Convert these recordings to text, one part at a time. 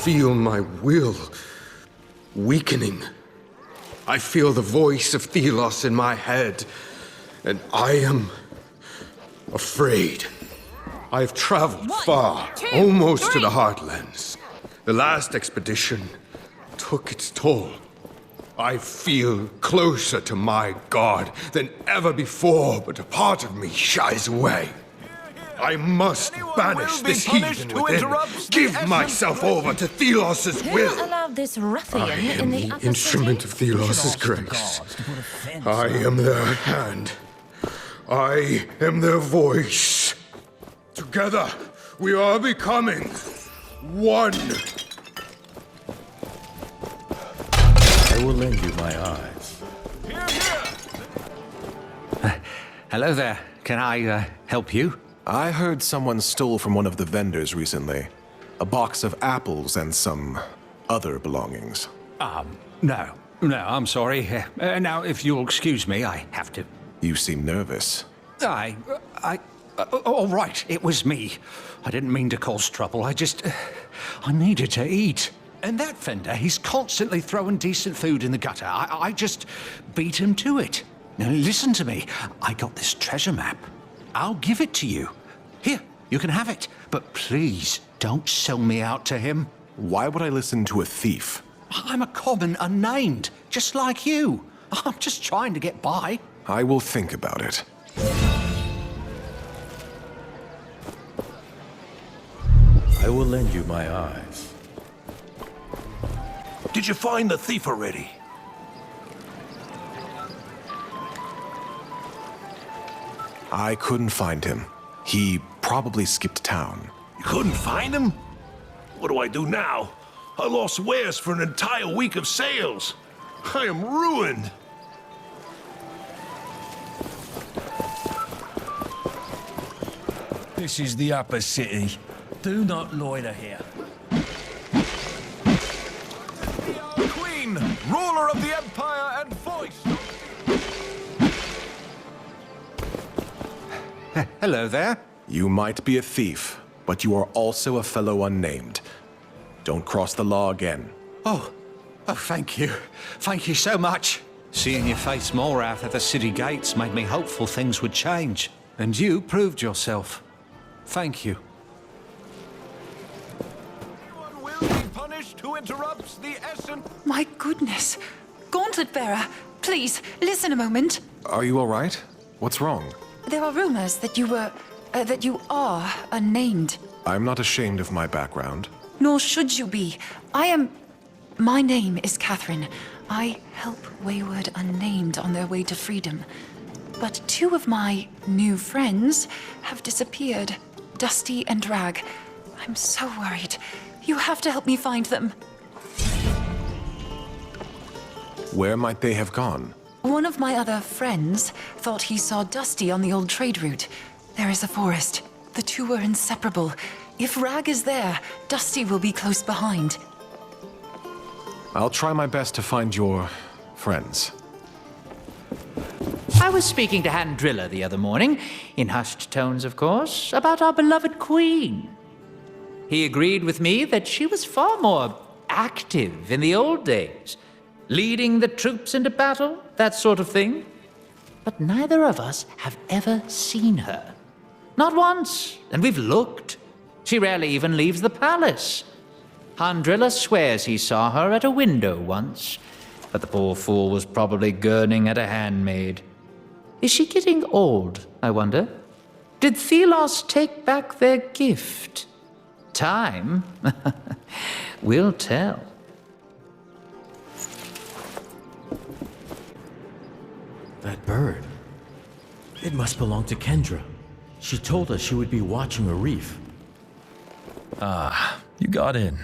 feel my will weakening. I feel the voice of Thelos in my head, and I am afraid. I have traveled far, almost to the Heartlands. The last expedition took its toll. I feel closer to my god than ever before, but a part of me shies away. I must banish this heathen within. Give myself over to Thelos' Who will. allowed this ruffian I am in the the upper instrument city? of Thelos' grace. I am their hand. I am their voice. Together, we are becoming one. I will lend you my eyes. Hello there. Can I help you? I heard someone stole from one of the vendors recently. A box of apples and some other belongings. No, I'm sorry. Now, if you'll excuse me, I have to. You seem nervous. All right, it was me. I didn't mean to cause trouble. I needed to eat. And that vendor, he's constantly throwing decent food in the gutter. I just beat him to it. Now, listen to me. I got this treasure map. I'll give it to you. Here, you can have it. But please, don't sell me out to him. Why would I listen to a thief? I'm a common unnamed, just like you. I'm just trying to get by. I will think about it. I will lend you my eyes. Did you find the thief already? I couldn't find him. He probably skipped town. You couldn't find him? What do I do now? I lost wares for an entire week of sales. I am ruined. This is the upper city. Do not loiter here. Queen, ruler of the empire and voice. Hello there. You might be a thief, but you are also a fellow unnamed. Don't cross the law again. Oh, thank you. Thank you so much. Seeing your face more out at the city gates made me hopeful things would change. And you proved yourself. Thank you. Anyone will be punished who interrupts the essence. My goodness. Gauntlet Bearer, please, listen a moment. Are you all right? What's wrong? There are rumors that you are unnamed. I'm not ashamed of my background. Nor should you be. My name is Catherine. I help wayward unnamed on their way to freedom. But two of my new friends have disappeared. Dusty and Drag. I'm so worried. You have to help me find them. Where might they have gone? One of my other friends thought he saw Dusty on the old trade route. There is a forest. The two are inseparable. If Rag is there, Dusty will be close behind. I'll try my best to find your friends. I was speaking to Handrilla the other morning, in hushed tones, of course, about our beloved queen. He agreed with me that she was far more active in the old days, leading the troops into battle, that sort of thing. But neither of us have ever seen her. Not once, and we've looked. She rarely even leaves the palace. Handrilla swears he saw her at a window once, but the poor fool was probably gurning at a handmaid. Is she getting old, I wonder? Did Thelos take back their gift? Time will tell. That bird. It must belong to Kendra. She told us she would be watching a reef. You got in.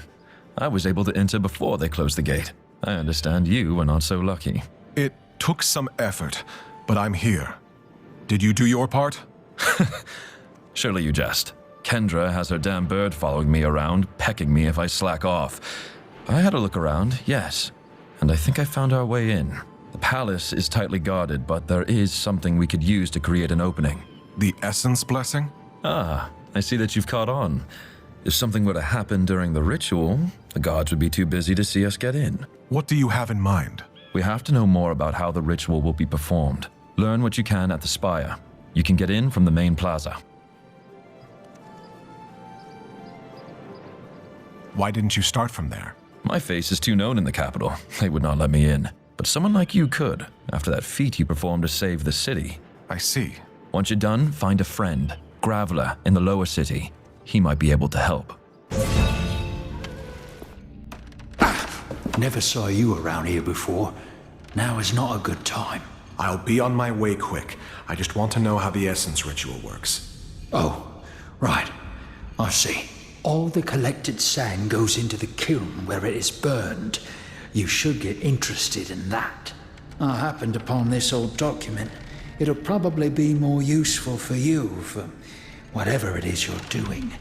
I was able to enter before they closed the gate. I understand you were not so lucky. It took some effort, but I'm here. Did you do your part? Surely you jest. Kendra has her damn bird following me around, pecking me if I slack off. I had a look around, yes, and I think I found our way in. The palace is tightly guarded, but there is something we could use to create an opening. The Essence Blessing? Ah, I see that you've caught on. If something were to happen during the ritual, the guards would be too busy to see us get in. What do you have in mind? We have to know more about how the ritual will be performed. Learn what you can at the spire. You can get in from the main plaza. Why didn't you start from there? My face is too known in the capital. They would not let me in. But someone like you could, after that feat you performed to save the city. I see. Once you're done, find a friend, Graveler, in the lower city. He might be able to help. Never saw you around here before. Now is not a good time. I'll be on my way quick. I just want to know how the essence ritual works. Oh, right. I see. All the collected sand goes into the kiln where it is burned. You should get interested in that. I happened upon this old document. It'll probably be more useful for you for whatever it is you're doing.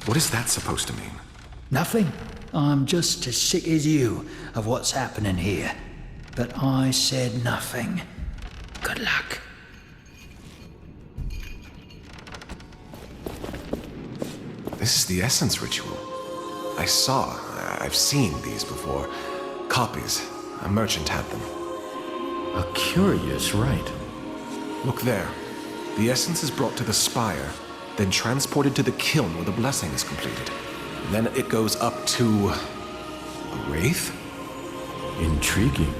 What is that supposed to mean? Nothing. I'm just as sick as you of what's happening here. But I said nothing. Good luck. This is the essence ritual. I've seen these before. Copies. A merchant had them. A curious rite. Look there. The essence is brought to the spire, then transported to the kiln where the blessing is completed. Then it goes up to... a wraith? Intriguing.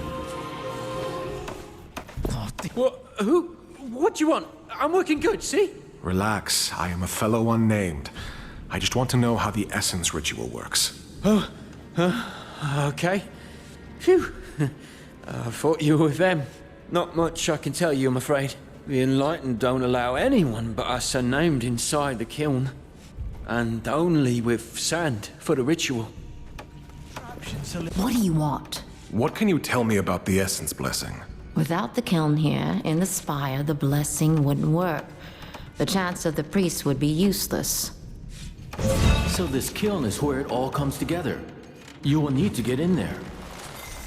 What do you want? I'm working good, see? Relax. I am a fellow unnamed. I just want to know how the essence ritual works. Okay. Phew. I thought you were with them. Not much I can tell you, I'm afraid. The Enlightened don't allow anyone but us unnamed inside the kiln. And only with sand for the ritual. What do you want? What can you tell me about the essence blessing? Without the kiln here, in the spire, the blessing wouldn't work. The chants of the priests would be useless. So this kiln is where it all comes together. You will need to get in there.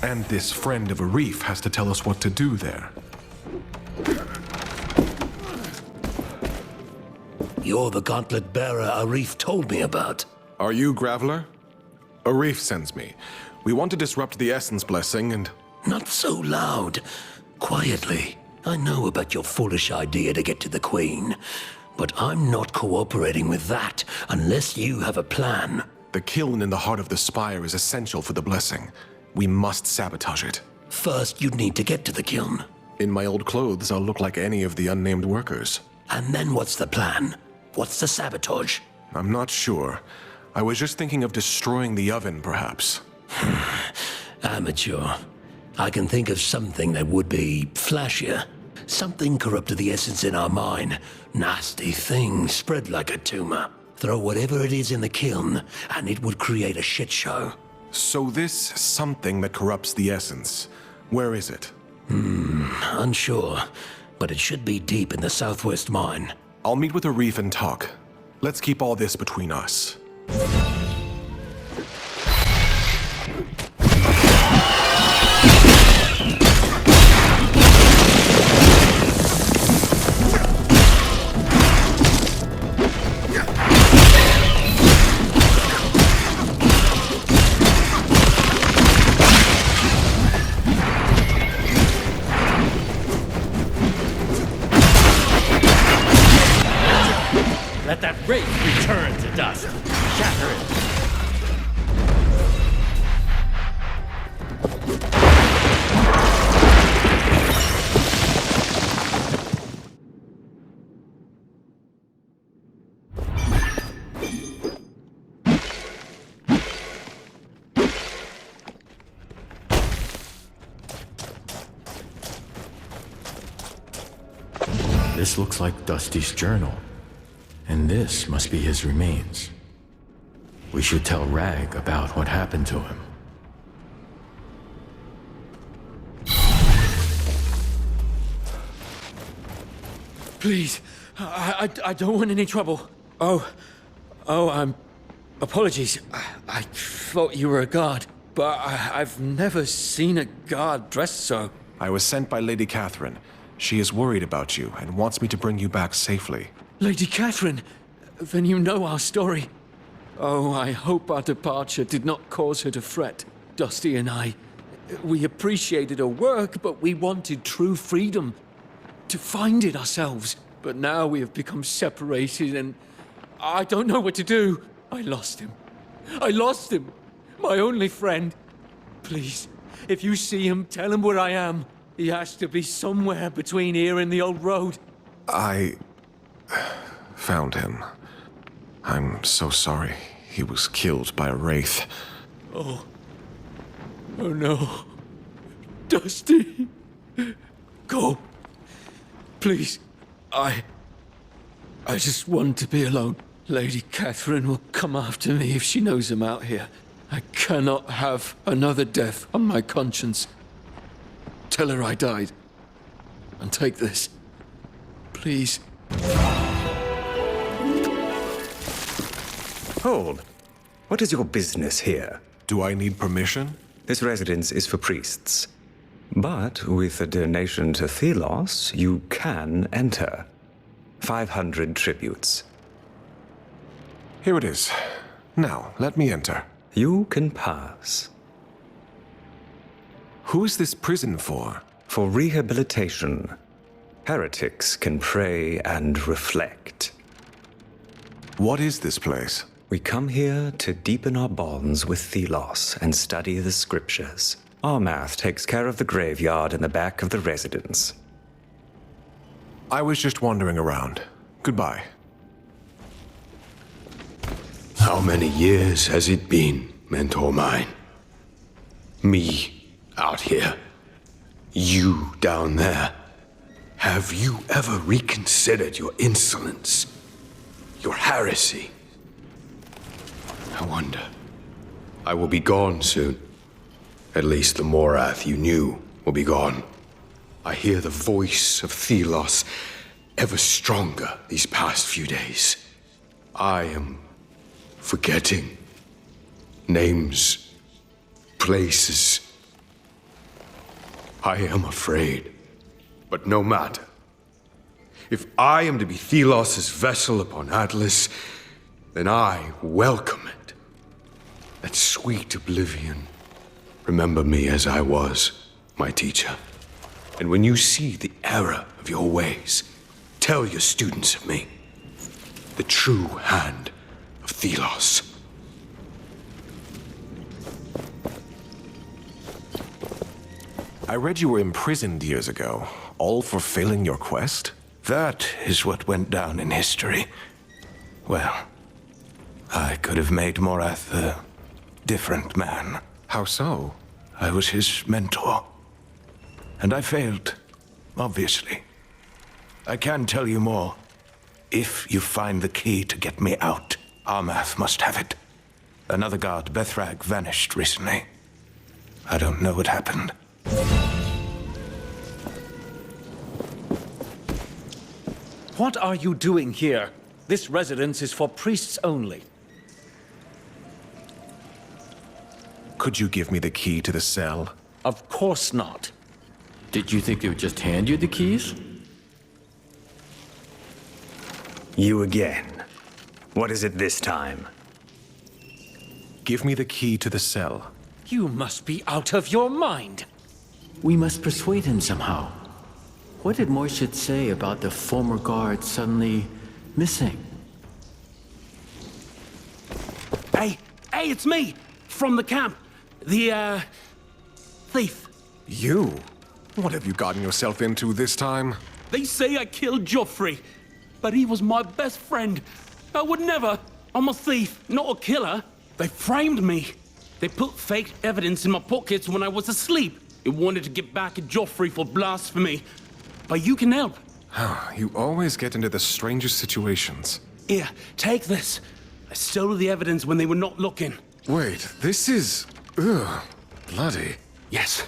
And this friend of Arif has to tell us what to do there. You're the gauntlet bearer Arif told me about. Are you Graveler? Arif sends me. We want to disrupt the essence blessing and... Not so loud. Quietly. I know about your foolish idea to get to the Queen, but I'm not cooperating with that unless you have a plan. The kiln in the heart of the spire is essential for the blessing. We must sabotage it. First, you'd need to get to the kiln. In my old clothes, I'll look like any of the unnamed workers. And then what's the plan? What's the sabotage? I'm not sure. I was just thinking of destroying the oven, perhaps. Amateur. I can think of something that would be flashier. Something corrupted the essence in our mine. Nasty thing, spread like a tumor. Throw whatever it is in the kiln, and it would create a shit show. So this something that corrupts the essence, where is it? Unsure, but it should be deep in the southwest mine. I'll meet with Arif and talk. Let's keep all this between us. Let that wraith return to dust. Shatter it. This looks like Dusty's journal. And this must be his remains. We should tell Rag about what happened to him. Please, I don't want any trouble. Apologies. I thought you were a guard, but I've never seen a guard dressed so. I was sent by Lady Catherine. She is worried about you and wants me to bring you back safely. Lady Catherine, then you know our story. Oh, I hope our departure did not cause her to fret. Dusty and I, we appreciated her work, but we wanted true freedom. To find it ourselves. But now we have become separated and I don't know what to do. I lost him. I lost him. My only friend. Please, if you see him, tell him where I am. He has to be somewhere between here and the old road. I found him. I'm so sorry. He was killed by a wraith. Oh no. Dusty. Go. Please. I just want to be alone. Lady Catherine will come after me if she knows I'm out here. I cannot have another death on my conscience. Tell her I died. And take this. Please. Hold. What is your business here? Do I need permission? This residence is for priests. But with a donation to Thelos, you can enter. 500 tributes. Here it is. Now, let me enter. You can pass. Who is this prison for? For rehabilitation. Heretics can pray and reflect. What is this place? We come here to deepen our bonds with Thelos and study the scriptures. Armath takes care of the graveyard in the back of the residence. I was just wandering around. Goodbye. How many years has it been, mentor mine? Me out here. You down there. Have you ever reconsidered your insolence? Your heresy? I wonder. I will be gone soon. At least the Morath you knew will be gone. I hear the voice of Thelos ever stronger these past few days. I am forgetting names, places. I am afraid. But no matter. If I am to be Thelos' vessel upon Atlas, then I welcome it. That sweet oblivion. Remember me as I was, my teacher. And when you see the error of your ways, tell your students of me. The true hand of Thelos. I read you were imprisoned years ago, all for failing your quest? That is what went down in history. Well, I could have made Morath a different man. How so? I was his mentor. And I failed, obviously. I can tell you more. If you find the key to get me out, Armath must have it. Another guard, Bethrag, vanished recently. I don't know what happened. What are you doing here? This residence is for priests only. Could you give me the key to the cell? Of course not. Did you think they would just hand you the keys? You again. What is it this time? Give me the key to the cell. You must be out of your mind. We must persuade him somehow. What did Moishid say about the former guard suddenly missing? Hey, it's me! From the camp. The, thief. You? What have you gotten yourself into this time? They say I killed Joffrey, but he was my best friend. I would never. I'm a thief, not a killer. They framed me. They put fake evidence in my pockets when I was asleep. They wanted to get back at Joffrey for blasphemy. But you can help. You always get into the strangest situations. Here, take this. I stole the evidence when they were not looking. Wait, this is... Ugh, bloody. Yes.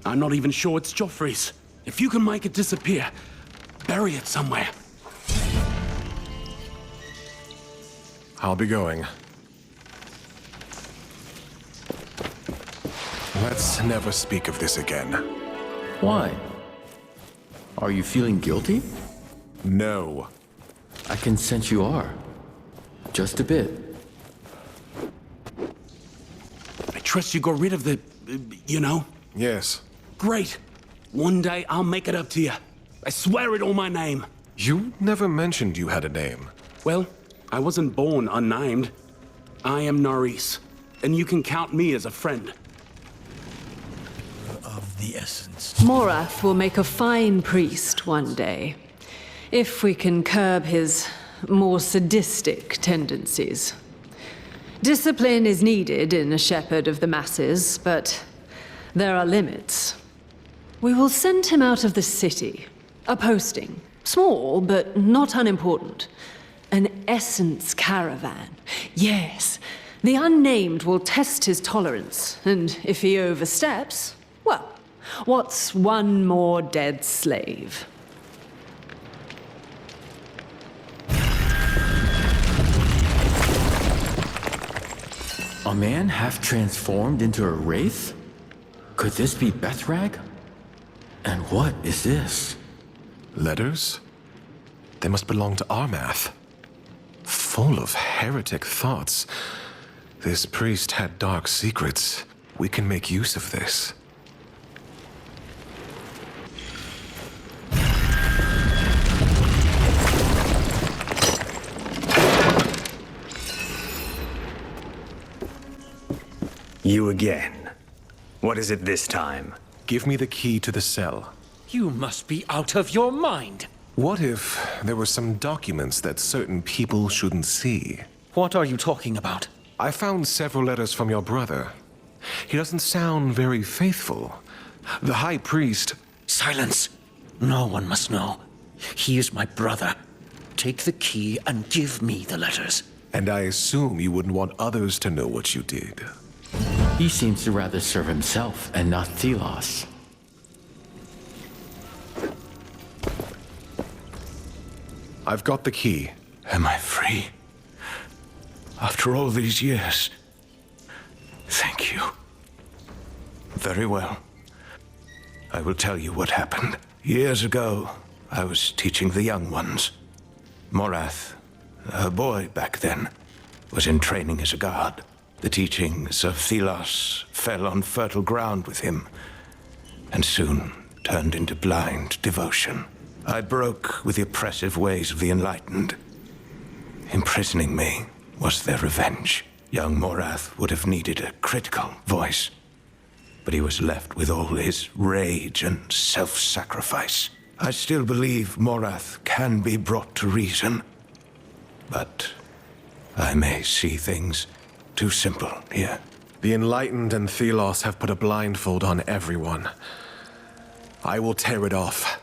I'm not even sure it's Joffrey's. If you can make it disappear, bury it somewhere. I'll be going. Let's never speak of this again. Why? Are you feeling guilty? No. I can sense you are. Just a bit. trust you got rid of the, you know? Yes. Great. One day I'll make it up to you. I swear it on my name. You never mentioned you had a name. Well, I wasn't born unnamed. I am Naris, and you can count me as a friend. Of the essence. Morath will make a fine priest one day, if we can curb his more sadistic tendencies. Discipline is needed in a shepherd of the masses, but there are limits. We will send him out of the city. A posting. Small, but not unimportant. An essence caravan. Yes, the unnamed will test his tolerance, and if he oversteps, well, what's one more dead slave? A man half transformed into a wraith? Could this be Bethrag? And what is this? Letters? They must belong to Armath. Full of heretic thoughts. This priest had dark secrets. We can make use of this. You again. What is it this time? Give me the key to the cell. You must be out of your mind. What if there were some documents that certain people shouldn't see? What are you talking about? I found several letters from your brother. He doesn't sound very faithful. The High Priest... Silence! No one must know. He is my brother. Take the key and give me the letters. And I assume you wouldn't want others to know what you did. He seems to rather serve himself and not Thelos. I've got the key. Am I free? After all these years? Thank you. Very well. I will tell you what happened. Years ago, I was teaching the young ones. Morath, a boy back then, was in training as a guard. The teachings of Thelos fell on fertile ground with him, and soon turned into blind devotion. I broke with the oppressive ways of the Enlightened. Imprisoning me was their revenge. Young Morath would have needed a critical voice, but he was left with all his rage and self-sacrifice. I still believe Morath can be brought to reason, but I may see things too simple here. The Enlightened and Thelos have put a blindfold on everyone. I will tear it off.